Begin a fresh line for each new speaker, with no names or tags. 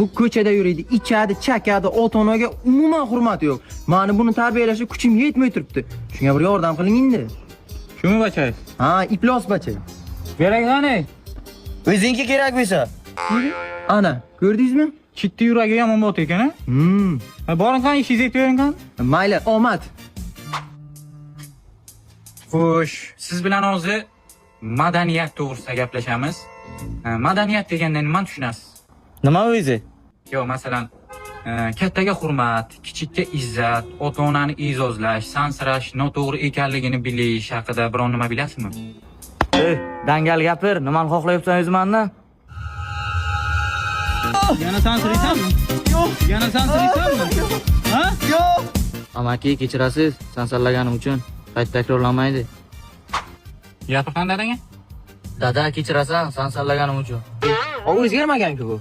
Bu ko'chada yuradi, ichadi, chakadi, ota-onaga umuman hurmati yo'q. Meni buni tarbiyalashga kuchim yetmay turibdi. Shunga bir yordam qiling endi.
Shumi bachay?
Ha, iplos bacha.
Kerak qani?
O'zingiz kerak bo'lsa. Ana, ko'rdingizmi?
Chitti yuragi yomon bo'ldi ekan, ha? Boring qani, ishingizni aytib bering qani?
Mayli, omad.
Xo'sh, siz bilan hozir madaniyat to'g'risida gaplashamiz. Madaniyat deganda nimani tushunasiz?
Nima o'zi?
Yo, masalan, kattaga hurmat, kichikka izzat, ota-onani e'zozlash, sansirash noto'g'ri ekanligini bilish haqida biron nima bilasizmi?
Dangal gapir, nimani xohlayapsan o'zi mendan?
Yana sansiraysanmi? Yo'q. Yana sansiraysanmi? Ha?
Yo'q.
Amaki, kechirasiz, sansalaganim uchun. Qayta takrorlanmaydi.
Gapirgan dadangga?
Dada, kechirasan, sansallaganim uchun.
O'zgarmagan-ku bu.